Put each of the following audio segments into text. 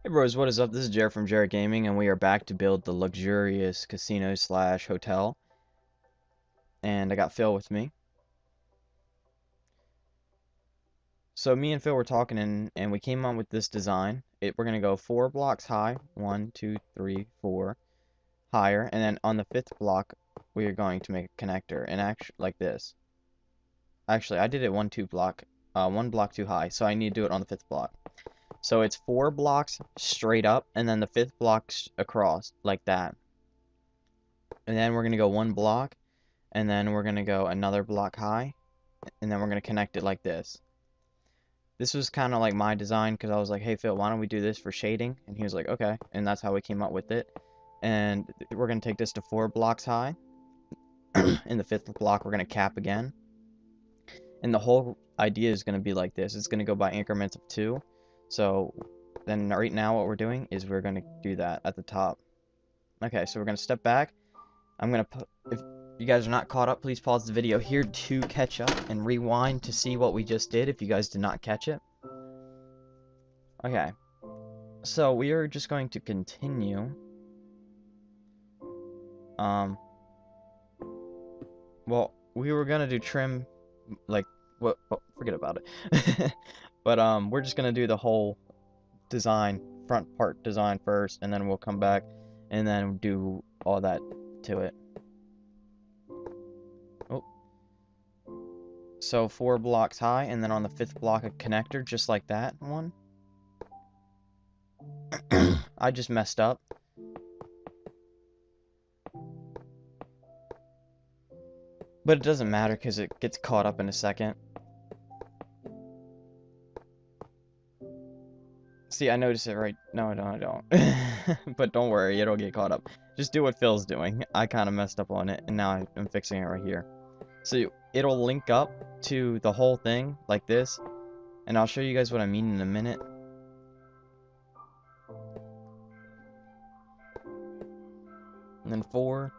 Hey bros, what is up? This is Jared from Jarid Gaming, and we are back to build the luxurious casino slash hotel. And I got Phil with me. So me and Phil were talking, and we came up with this design. We're gonna go 4 blocks high, 1, 2, 3, 4, higher, and then on the 5th block we are going to make a connector, and actually like this. Actually, I did it 1 block too high, so I need to do it on the 5th block. So it's 4 blocks straight up, and then the 5th block's across like that. And then we're gonna go 1 block, and then we're gonna go another block high, and then we're gonna connect it like this. This was kind of like my design because I was like, hey Phil, why don't we do this for shading? And he was like, okay, and that's how we came up with it. And we're gonna take this to 4 blocks high. In the 5th block we're gonna cap again, and the whole idea is gonna be like this. It's gonna go by increments of 2. So then right now what we're doing is we're gonna do that at the top. Okay, so we're gonna step back. I'm gonna put, if you guys are not caught up, please pause the video here to catch up and rewind to see what we just did if you guys did not catch it. Okay, so we are just going to continue. Well, we were gonna do trim, like, what, oh, forget about it. But, we're just gonna do the whole design, front part design first, and then we'll come back and then do all that to it. So 4 blocks high, and then on the 5th block a connector, just like that one. I just messed up. But it doesn't matter because it gets caught up in a second. See, I noticed it right. No, I don't. But don't worry, it'll get caught up. Just do what Phil's doing. I kind of messed up on it, and now I'm fixing it right here. So it'll link up to the whole thing like this, and I'll show you guys what I mean in a minute. And then 4.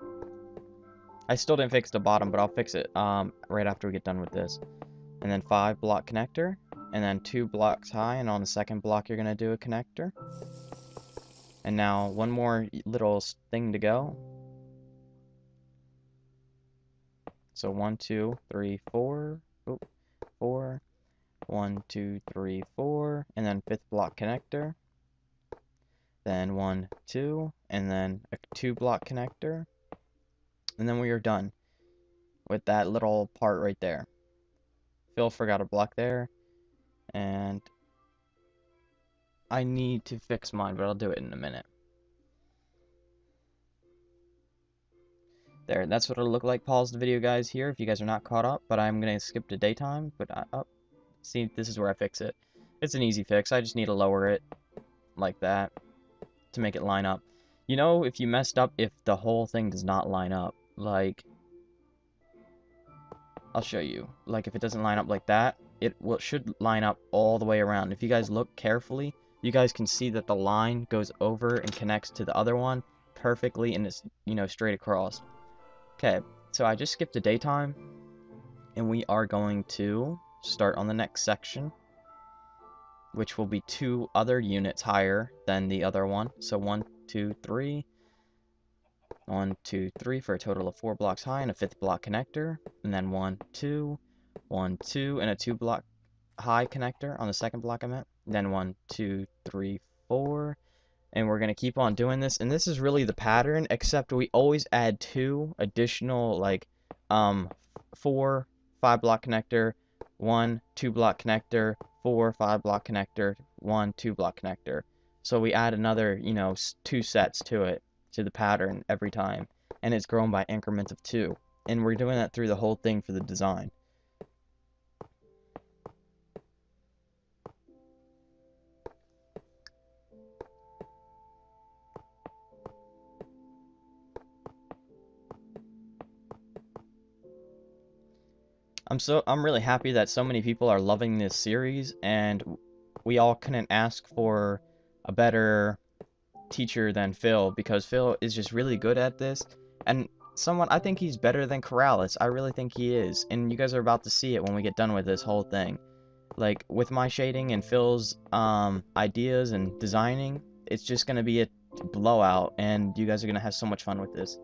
I still didn't fix the bottom, but I'll fix it right after we get done with this. And then 5 block connector, and then 2 blocks high, and on the 2nd block you're gonna do a connector. And now one more little thing to go. So 1, 2, 3, 4. Oh, 4. 1, 2, 3, 4, and then 5th block connector. Then 1, 2, and then a 2 block connector. And then we are done with that little part right there. Phil forgot a block there, and I need to fix mine, but I'll do it in a minute. There, that's what it'll look like. Pause the video, guys, here if you guys are not caught up, but I'm gonna skip to daytime. But see, this is where I fix it. It's an easy fix. I just need to lower it like that to make it line up. You know, if you messed up, if the whole thing does not line up, like, I'll show you. Like, if it doesn't line up like that, it should line up all the way around. If you guys look carefully, you guys can see that the line goes over and connects to the other one perfectly, and it's, you know, straight across. Okay, so I just skipped to daytime, and we are going to start on the next section, which will be 2 other units higher than the other one. So 1, 2, 3. 1, 2, 3 for a total of 4 blocks high and a 5th block connector. And then 1, 2, 1, 2, and a 2 block high connector on the 2nd block I meant. Then 1, 2, 3, 4. And we're going to keep on doing this. And this is really the pattern, except we always add 2 additional, like, 4 5-block connector, 1 2-block connector, 4 5-block connector, 1 2-block connector. So we add another, you know, 2 sets to it, to the pattern every time. And it's grown by increments of 2. And we're doing that through the whole thing for the design. I'm really happy that so many people are loving this series, and we all couldn't ask for a better teacher than Phil, because Phil is just really good at this, and I think he's better than Corrales. I really think he is, and you guys are about to see it when we get done with this whole thing. Like, with my shading and Phil's ideas and designing, it's just going to be a blowout, and you guys are going to have so much fun with this.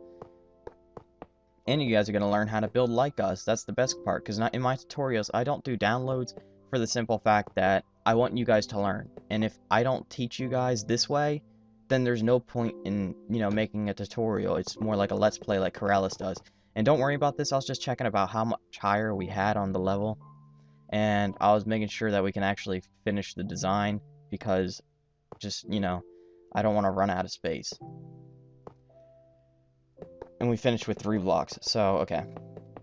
And you guys are going to learn how to build like us. That's the best part, because in my tutorials, I don't do downloads for the simple fact that I want you guys to learn. And if I don't teach you guys this way, then there's no point in, making a tutorial. It's more like a let's play like Corrales does. And don't worry about this, I was just checking about how much higher we had on the level. And I was making sure that we can actually finish the design, because just, I don't want to run out of space. And we finished with 3 blocks, so okay.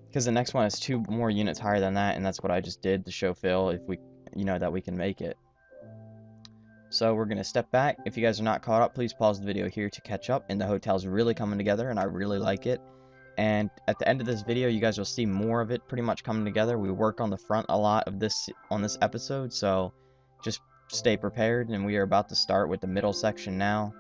Because the next one is 2 more units higher than that, and that's what I just did to show Phil if we, that we can make it. So we're going to step back. If you guys are not caught up, please pause the video here to catch up. And the hotel's really coming together, and I really like it. And at the end of this video, you guys will see more of it pretty much coming together. We work on the front a lot of this on this episode, so just stay prepared. And we are about to start with the middle section now.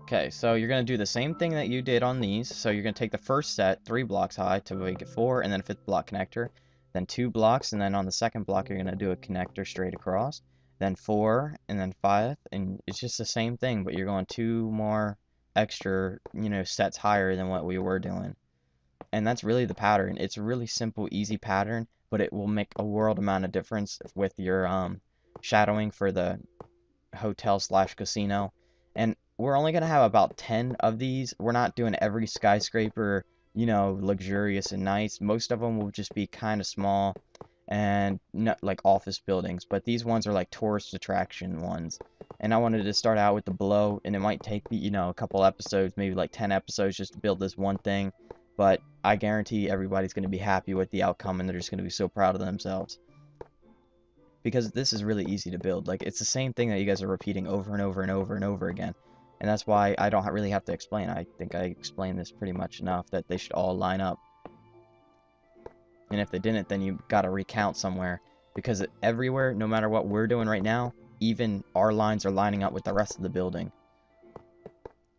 Okay, so you're going to do the same thing that you did on these. So you're going to take the first set, 3 blocks high, to make it 4, and then a 5th block connector. Then 2 blocks, and then on the second block, you're going to do a connector straight across. Then 4, and then 5, and it's just the same thing, but you're going 2 more extra, sets higher than what we were doing. And that's really the pattern. It's a really simple, easy pattern, but it will make a world amount of difference with your shadowing for the hotel/casino. And we're only going to have about 10 of these. We're not doing every skyscraper, luxurious and nice. Most of them will just be kind of small and not like office buildings. But these ones are like tourist attraction ones. And I wanted to start out with the below, and it might take me, a couple episodes, maybe like 10 episodes just to build this one thing. But I guarantee everybody's going to be happy with the outcome, and they're just going to be so proud of themselves. Because this is really easy to build. Like, it's the same thing that you guys are repeating over and over and over and over again. And that's why I don't really have to explain. I think I explained this pretty much enough that they should all line up. And if they didn't, then you gotta recount somewhere. Because everywhere, no matter what we're doing right now, even our lines are lining up with the rest of the building.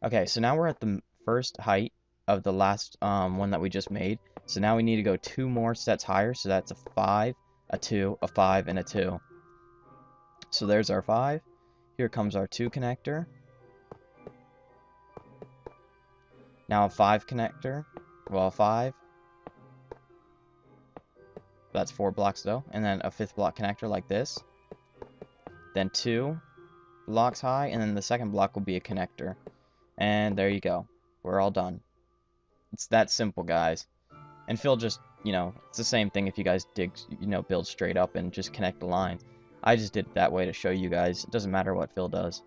Okay, so now we're at the first height of the last one that we just made. So now we need to go 2 more sets higher. So that's a 5, a 2, a 5, and a 2. So there's our 5. Here comes our 2 connector. Now a 5 connector. Well, a 5. That's 4 blocks though. And then a 5th block connector like this. Then 2 blocks high, and then the second block will be a connector. And there you go. We're all done. It's that simple, guys. And Phil just, it's the same thing if you guys build straight up and just connect the lines. I just did it that way to show you guys. It doesn't matter what Phil does.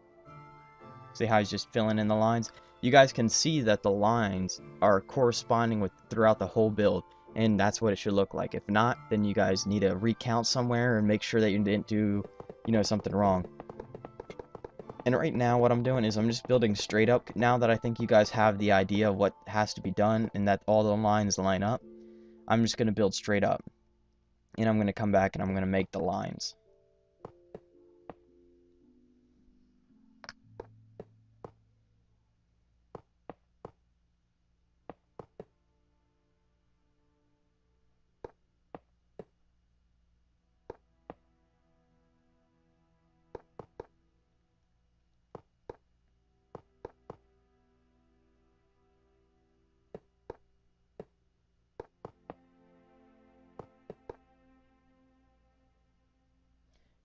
See how he's just filling in the lines? You guys can see that the lines are corresponding with throughout the whole build, and that's what it should look like. If not, then you guys need to recount somewhere and make sure that you didn't do, something wrong. And right now what I'm doing is I'm just building straight up. Now that I think you guys have the idea of what has to be done and that all the lines line up, I'm just going to build straight up. And I'm going to come back and I'm going to make the lines.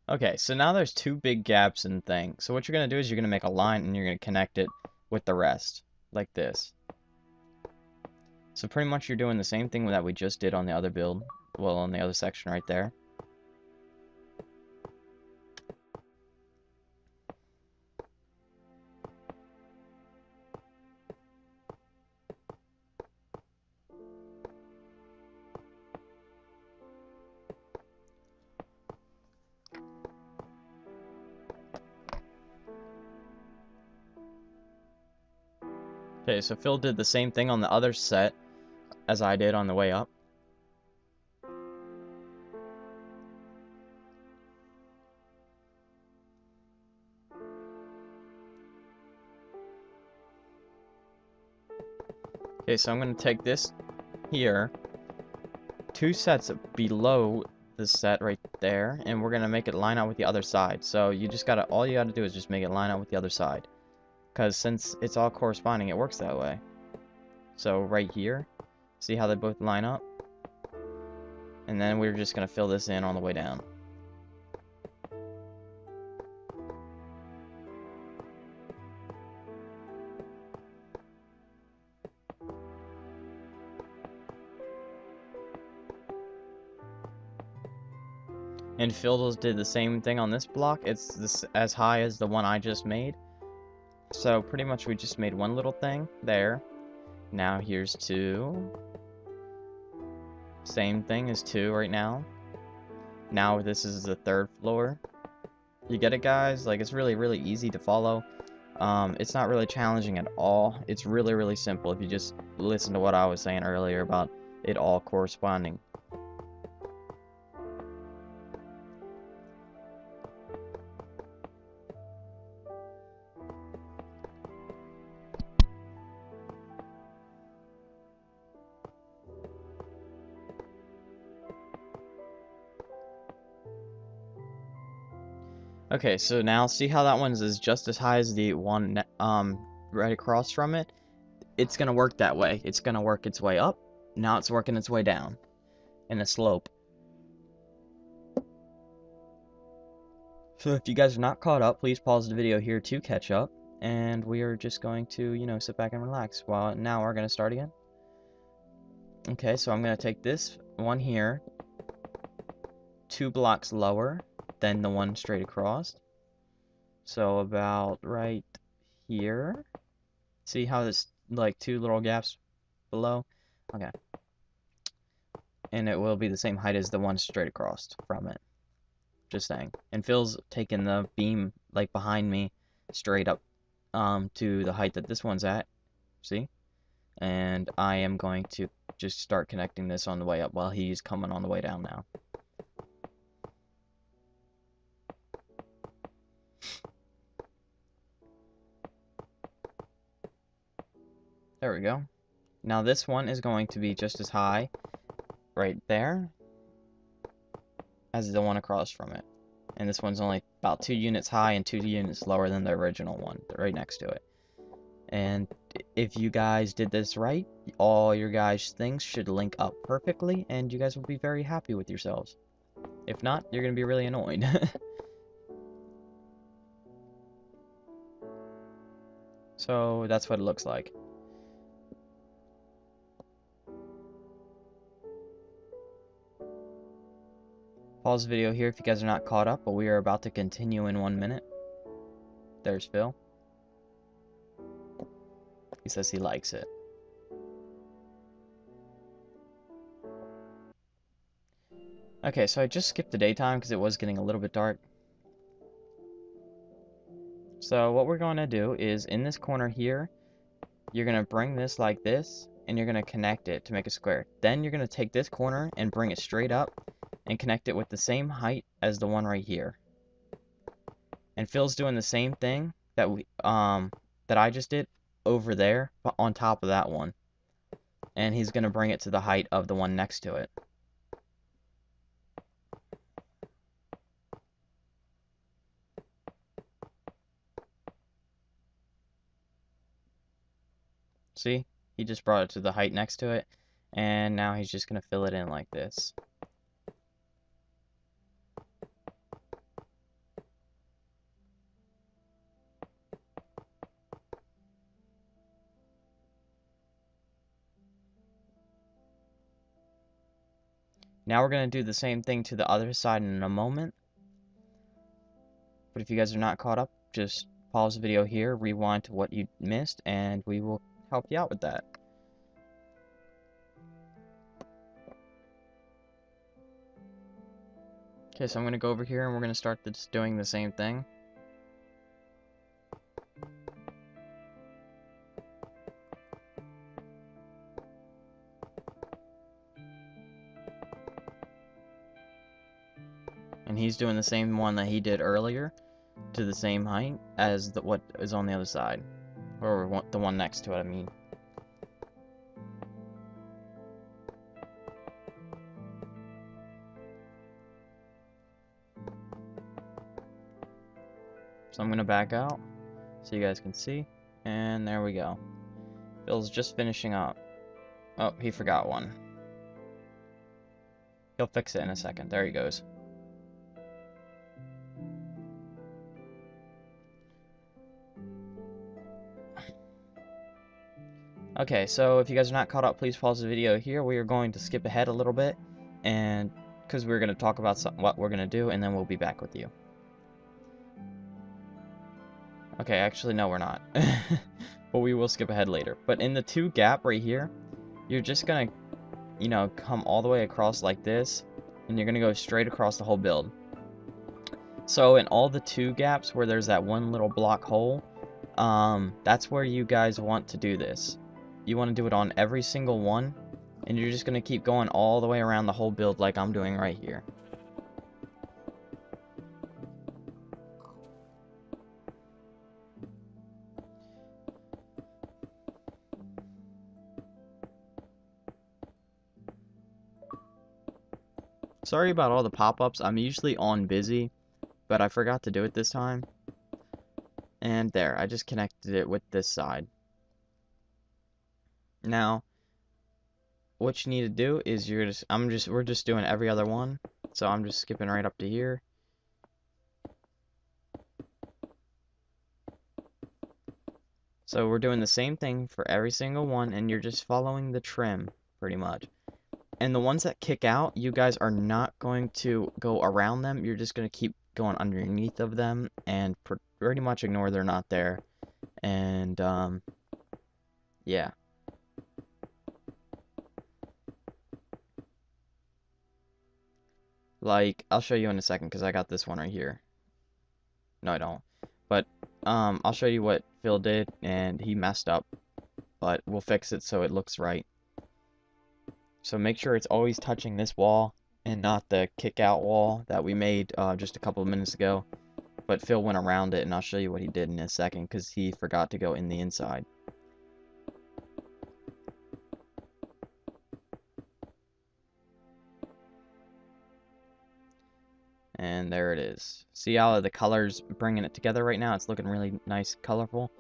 Okay, so now there's 2 big gaps in the thing. So what you're going to do is you're going to make a line and you're going to connect it with the rest, like this. So pretty much you're doing the same thing that we just did on the other build, well, on the other section right there. Okay, so Phil did the same thing on the other set as I did on the way up. Okay, so I'm going to take this here, 2 sets below this set right there, and we're gonna make it line up with the other side. So you just gotta, all you gotta do is just make it line up with the other side, because since it's all corresponding, it works that way. So right here, see how they both line up? And then we're just gonna fill this in on the way down. And Phil's did the same thing on this block. It's this as high as the one I just made. So pretty much we just made one little thing there. Now here's 2. Same thing as 2 right now. Now this is the 3rd floor. You get it, guys? Like, it's really, really easy to follow. It's not really challenging at all. It's really, really simple if you just listen to what I was saying earlier about it all corresponding. Okay, so now see how that one's is just as high as the one right across from it? It's gonna work that way. It's gonna work its way up. Now it's working its way down in a slope. So if you guys are not caught up, please pause the video here to catch up. And we are just going to, you know, sit back and relax. Well, now we're gonna start again. Okay, so I'm gonna take this one here, 2 blocks lower than the one straight across. So about right here. See how there's like 2 little gaps below? Okay. And it will be the same height as the one straight across from it. Just saying. And Phil's taking the beam like behind me straight up to the height that this one's at. See? And I am going to just start connecting this on the way up while he's coming on the way down now. There we go. Now this one is going to be just as high right there as the one across from it. And this one's only about 2 units high and 2 units lower than the original one, right next to it. And if you guys did this right, all your guys' things should link up perfectly, and you guys will be very happy with yourselves. If not, you're going to be really annoyed. So that's what it looks like. Pause the video here if you guys are not caught up, but we are about to continue in 1 minute. There's Phil. He says he likes it. Okay, so I just skipped the daytime because it was getting a little bit dark. So what we're going to do is in this corner here, you're going to bring this like this, and you're going to connect it to make a square. Then you're going to take this corner and bring it straight up and connect it with the same height as the one right here. And Phil's doing the same thing that I just did over there, but on top of that one. And he's going to bring it to the height of the one next to it. See? He just brought it to the height next to it, and now he's just going to fill it in like this. Now we're going to do the same thing to the other side in a moment. But if you guys are not caught up, just pause the video here, rewind to what you missed, and we will help you out with that. Okay, so I'm going to go over here and we're going to start doing the same thing. And he's doing the same one that he did earlier to the same height as what is on the other side. Or the one next to it, I mean. So I'm gonna back out so you guys can see. And there we go. Phil's just finishing up. Oh, he forgot one. He'll fix it in a second. There he goes. Okay, so if you guys are not caught up, please pause the video here. We are going to skip ahead a little bit, and because we're going to talk about what we're going to do, and then we'll be back with you. Okay, actually, no, we're not. But we will skip ahead later. But in the 2 gap right here, you're just going to, you know, come all the way across like this, and you're going to go straight across the whole build. So in all the 2 gaps where there's that one little block hole, that's where you guys want to do this. You want to do it on every single one, and you're just going to keep going all the way around the whole build like I'm doing right here. Sorry about all the pop-ups. I'm usually on busy, but I forgot to do it this time. And there, I just connected it with this side. Now, what you need to do is we're just doing every other one. So I'm just skipping right up to here. So we're doing the same thing for every single one, and you're just following the trim, pretty much. And the ones that kick out, you guys are not going to go around them. You're just going to keep going underneath of them and pretty much ignore they're not there. And, yeah. Like, I'll show you in a second, because I got this one right here. No, I don't. But, I'll show you what Phil did, and he messed up. But we'll fix it so it looks right. So make sure it's always touching this wall, and not the kick-out wall that we made just a couple of minutes ago. But Phil went around it, and I'll show you what he did in a second, because he forgot to go in the inside. And there it is. See how the colors bringing it together right now? It's looking really nice, colorful.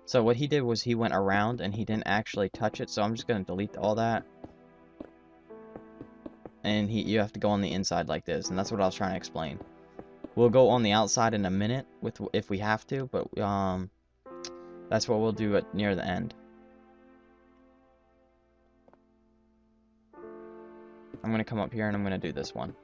So what he did was he went around, and he didn't actually touch it, so I'm just going to delete all that. And you have to go on the inside like this, and that's what I was trying to explain. We'll go on the outside in a minute if we have to, but that's what we'll do near the end. I'm going to come up here and I'm going to do this one.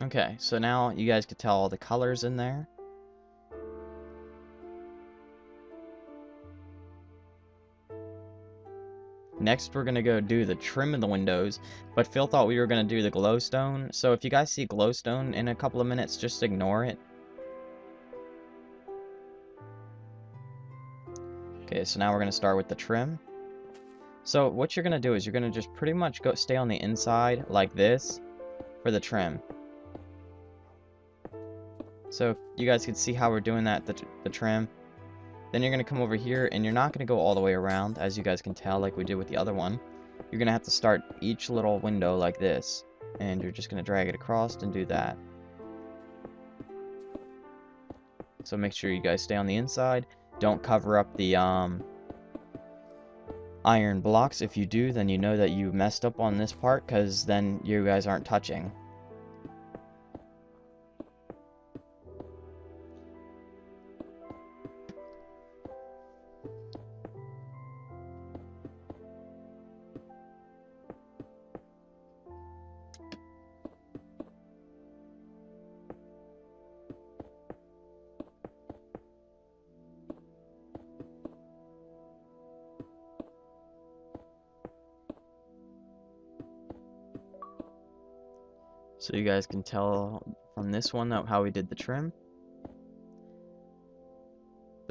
Okay, so now you guys can tell all the colors in there. Next, we're going to go do the trim of the windows, but Phil thought we were going to do the glowstone. So if you guys see glowstone in a couple of minutes, just ignore it. Okay, so now we're going to start with the trim. So what you're going to do is you're going to just pretty much stay on the inside like this for the trim. So you guys can see how we're doing that, the trim. Then you're going to come over here, and you're not going to go all the way around, as you guys can tell, like we did with the other one. You're going to have to start each little window like this, and you're just going to drag it across and do that. So make sure you guys stay on the inside. Don't cover up the iron blocks. If you do, then you know that you messed up on this part, because then you guys aren't touching. So you guys can tell from this one how we did the trim.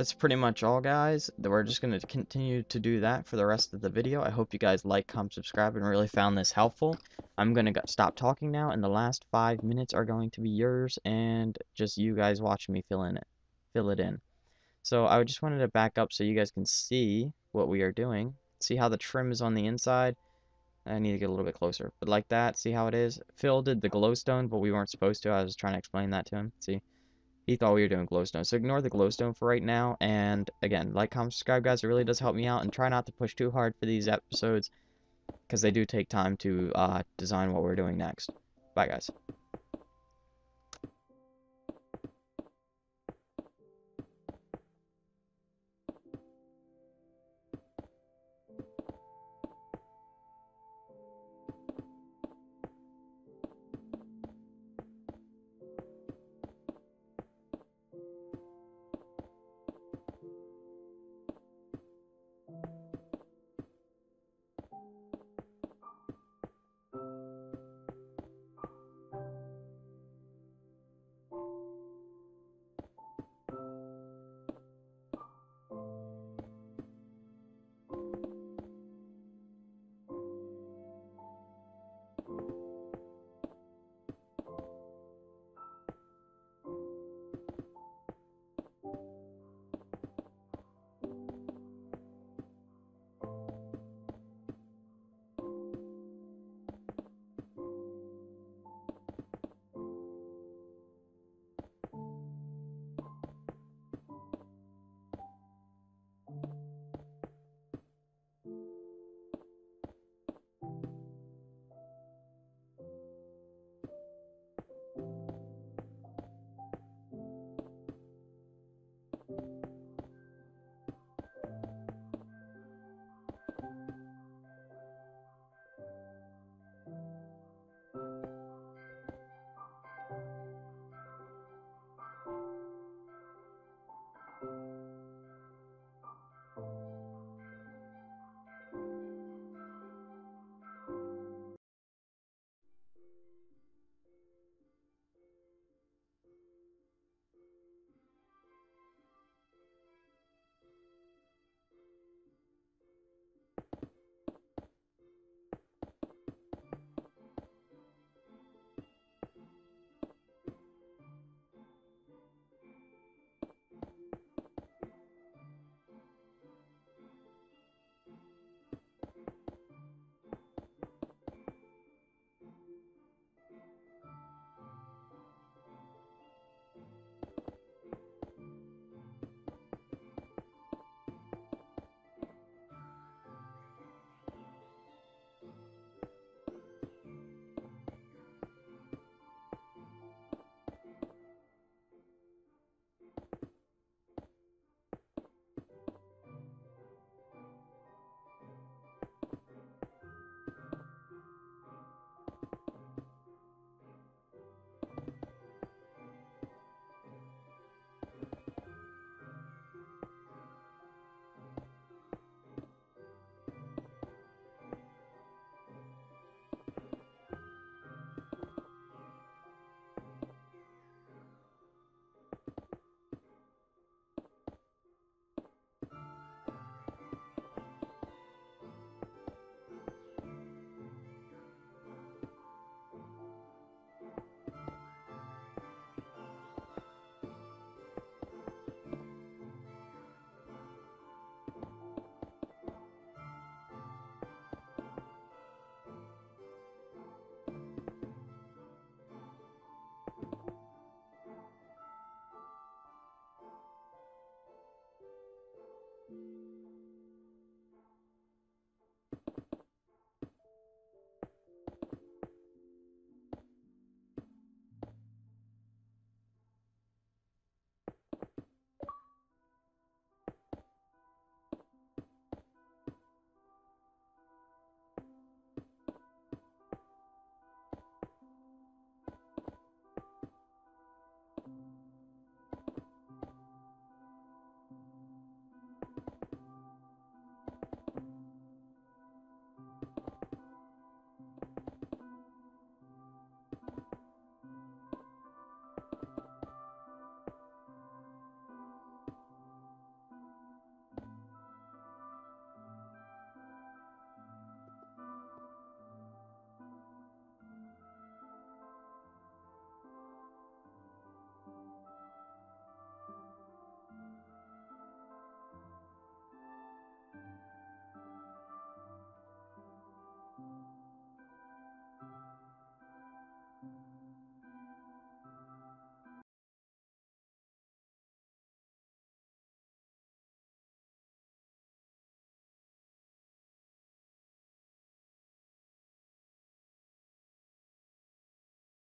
that's pretty much all, guys. We're just going to continue to do that for the rest of the video. I hope you guys like, comment, subscribe, and really found this helpful. I'm going to stop talking now, and the last 5 minutes are going to be yours and just you guys watching me fill it in. So I just wanted to back up so you guys can see what we are doing. See how the trim is on the inside? I need to get a little bit closer. But like that, see how it is? Phil did the glowstone, but we weren't supposed to. I was trying to explain that to him. See? He thought we were doing glowstone. So ignore the glowstone for right now. And again, like, comment, subscribe, guys. It really does help me out. And try not to push too hard for these episodes, because they do take time to design what we're doing next. Bye, guys.